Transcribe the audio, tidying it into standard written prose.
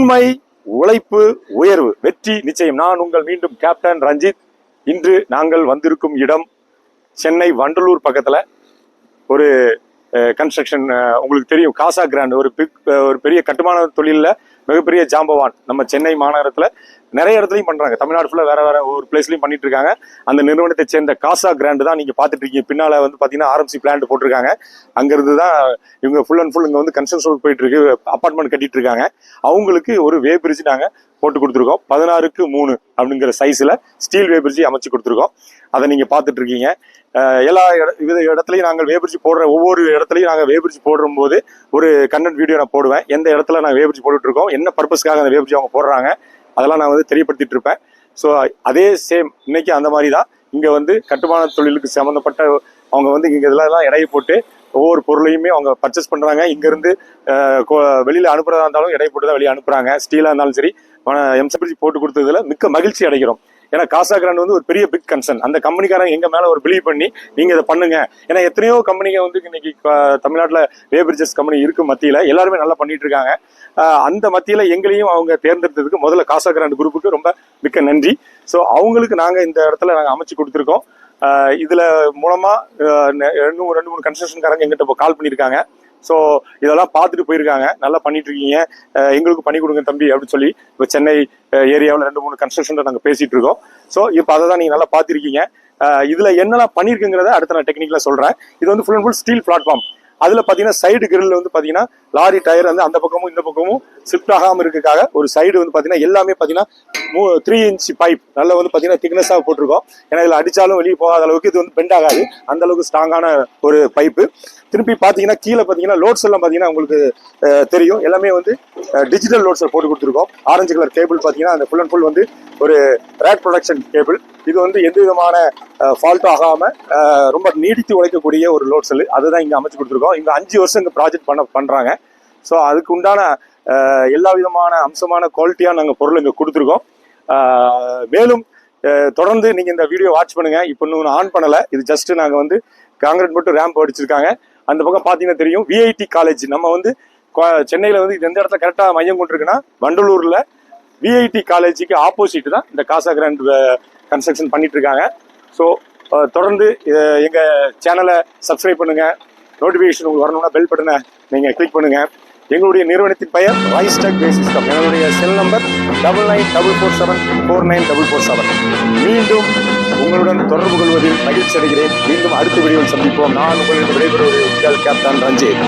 உண்மை, உழைப்பு, உயர்வு, வெற்றி நிச்சயம். நான் உங்கள் மீண்டும் கேப்டன் ரஞ்சித். இன்று நாங்கள் வந்திருக்கும் இடம் சென்னை வண்டலூர் பக்கத்துல ஒரு கன்ஸ்ட்ரக்ஷன். உங்களுக்கு தெரியும், காசா கிராண்ட் ஒரு பெரிய கட்டுமான தொழில மிகப்பெரிய ஜாம்பவான். நம்ம சென்னை மாநகரத்துல நிறைய இடத்துலையும் பண்றாங்க. தமிழ்நாடு ஃபுல்லா வேற வேற ஒரு பிளேஸ்லயும் பண்ணிட்டு இருக்காங்க. அந்த நிறுவனத்தை சேர்ந்த காசா கிராண்ட் தான் நீங்க பாத்துட்டு இருக்கீங்க. பின்னால வந்து பாத்தீங்கன்னா ஆர்எம்சி பிளான்ட் போட்டிருக்காங்க. அங்க இருந்து தான் இவங்க ஃபுல் அண்ட் ஃபுல் இங்க வந்து கன்ஸ்ட்ரக்ஷன் போயிட்டு இருக்கு. அபார்ட்மெண்ட் கட்டிட்டு இருக்காங்க. அவங்களுக்கு ஒரு வே பிரிட்ஜ் நாங்க போட்டு கொடுத்துருக்கோம். 16:3 அப்படிங்கிற சைஸ்ல ஸ்டீல் வே பிரிட்ஜ் அமைச்சு கொடுத்துருக்கோம். அதை நீங்க பாத்துட்டு இருக்கீங்க. எல்லா இடத்துலையும் நாங்கள் வேபிரிட்ஜ் போடுற ஒவ்வொரு இடத்துலையும் நாங்கள் வேபிரிட்ஜ் போடும் போது ஒரு கண்டென்ட் வீடியோ நான் போடுவேன். எந்த இடத்துல நாங்கள் வேபிரிட்ஜ் போட்டுட்டு இருக்கோம், என்ன பர்பஸ்க்காக அந்த வேபிரிட்ஜ் அவங்க போடுறாங்க, அதெல்லாம் நான் வந்து தெரியப்படுத்திட்டு இருப்பேன். ஸோ அதே சேம் இன்னைக்கு அந்த மாதிரி தான் இங்கே வந்து கட்டுமான தொழிலுக்கு சம்மந்தப்பட்ட அவங்க வந்து இங்கே இதெல்லாம் எடையை போட்டு ஒவ்வொரு பொருளையுமே அவங்க பர்ச்சேஸ் பண்ணுறாங்க. இங்கேருந்து வெளியில் அனுப்புறதா இருந்தாலும் எடை போட்டு தான் வெளியே அனுப்புகிறாங்க. ஸ்டீலாக இருந்தாலும் சரி, எம்சிபிரிட்ஜ் போட்டு கொடுத்ததுல மிக்க மகிழ்ச்சி அடைகிறோம். ஏன்னா காசா கிராண்ட் வந்து ஒரு பெரிய பிக் கன்சர்ன். அந்த கம்பெனிக்காரங்க எங்க மேல ஒரு பிலீவ் பண்ணி நீங்க இதை பண்ணுங்க. ஏன்னா எத்தனையோ கம்பெனிங்க வந்து இன்னைக்கு தமிழ்நாட்டில் வே பிரிட்ஜஸ் கம்பெனி இருக்கு மத்தியில, எல்லாருமே நல்லா பண்ணிட்டு இருக்காங்க. அந்த மத்தியில எங்களையும் அவங்க தேர்ந்தெடுத்ததுக்கு முதல்ல காசா கிராண்ட் குரூப்புக்கு ரொம்ப மிக்க நன்றி. ஸோ அவங்களுக்கு நாங்க இந்த இடத்துல நாங்க அமைச்சு கொடுத்துருக்கோம். இதுல மூலமா ரெண்டு மூணு கன்ஸ்ட்ரக்ஷன்காரங்க எங்கிட்ட கால் பண்ணியிருக்காங்க. ஸோ இதெல்லாம் பார்த்துட்டு போயிருக்காங்க. நல்லா பண்ணிட்டு இருக்கீங்க, எங்களுக்கு பண்ணி கொடுங்க தம்பி அப்படின்னு சொல்லி இப்போ சென்னை ஏரியாவில் 2-3 கன்ஸ்ட்ரக்ஷன் நாங்கள் பேசிட்டு இருக்கோம். ஸோ இப்போ அதை தான் நீங்கள் நல்லா பார்த்துருக்கீங்க. இதுல என்னெல்லாம் பண்ணியிருக்குங்கிறத அடுத்த நான் டெக்னிக்கலாக சொல்றேன். இது வந்து full and full steel platform. அதுல பாத்தீங்கன்னா சைடு கிரில் வந்து பாத்தீங்கன்னா லாரி டயர் வந்து அந்த பக்கமும் இந்த பக்கமும் ஷிஃப்ட் ஆகாம இருக்கிறதுக்காக ஒரு சைடு வந்து பாத்தீங்கன்னா எல்லாமே பாத்தீங்கன்னா 3 இன்ச் பைப் நல்லா வந்து பாத்தீங்கன்னா திக்னஸா போட்டிருக்கோம். ஏன்னா இதுல அடிச்சாலும் வெளியே போகாத அளவுக்கு இது வந்து பெண்ட் ஆகாது, அந்த அளவுக்கு ஸ்ட்ராங்கான ஒரு பைப்பு. திருப்பி பாத்தீங்கன்னா கீழே பாத்தீங்கன்னா லோட்ஸ் எல்லாம் பாத்தீங்கன்னா உங்களுக்கு தெரியும், எல்லாமே வந்து டிஜிட்டல் லோட்ஸ் போட்டு கொடுத்துருக்கோம். ஆரஞ்சு கலர் கேபிள் பாத்தீங்கன்னா அந்த ஃபுல் அண்ட் ஃபுல் வந்து ஒரு ரேட் ப்ரொடக்ஷன் கேபிள். இது வந்து எந்த விதமான ஃபால்ட்டும் ஆகாம ரொம்ப நீடித்து உழைக்கக்கூடிய ஒரு லோட் செல். அதுதான் இங்க அமைச்சு கொடுத்துருக்கோம். இங்க 5 வருஷம் இந்த ப்ராஜெக்ட் பண்றாங்க. ஸோ அதுக்கு உண்டான எல்லா விதமான அம்சமான குவாலிட்டியா நாங்க பொருள் இங்க கொடுத்துருக்கோம். மேலும் தொடர்ந்து நீங்க இந்த வீடியோ வாட்ச் பண்ணுங்க. இப்போ இன்னும் ஆன் பண்ணல, இது ஜஸ்ட் நாங்க வந்து காங்கிரீட் மட்டும் ரேம்ப் அடிச்சிருக்காங்க. அந்த பக்கம் பாத்தீங்கன்னா தெரியும் விஐடி காலேஜ். நம்ம வந்து சென்னையில வந்து இது எந்த இடத்துல கரெக்டா மையம் கொண்டிருக்குன்னா வண்டலூர்ல விஐடி காலேஜுக்கு ஆப்போசிட் தான் இந்த காசா கிராண்ட் கன்ஸ்ட்ரக்ஷன் பண்ணிட்டு இருக்காங்க. ஸோ தொடர்ந்து எங்க சேனலை சப்ஸ்கிரைப் பண்ணுங்க. நோட்டிபிகேஷன் உங்களுக்கு வரணும்னா பெல் பட்டனை நீங்க கிளிக் பண்ணுங்க. எங்களுடைய நிறுவனத்தின் பெயர் ரைஸ்டெக் பேஸ் சிஸ்டம். எங்களுடைய செல் நம்பர் 9944749447. மீண்டும் உங்களுடன் தொடர்பு கொள்வதில் மகிழ்ச்சி அடைகிறேன். மீண்டும் அடுத்த வீடியோவில் சந்திப்போம். நான் உங்களிடம் விடைபெறுவது உங்கள் கேப்டன் ரஞ்சித்.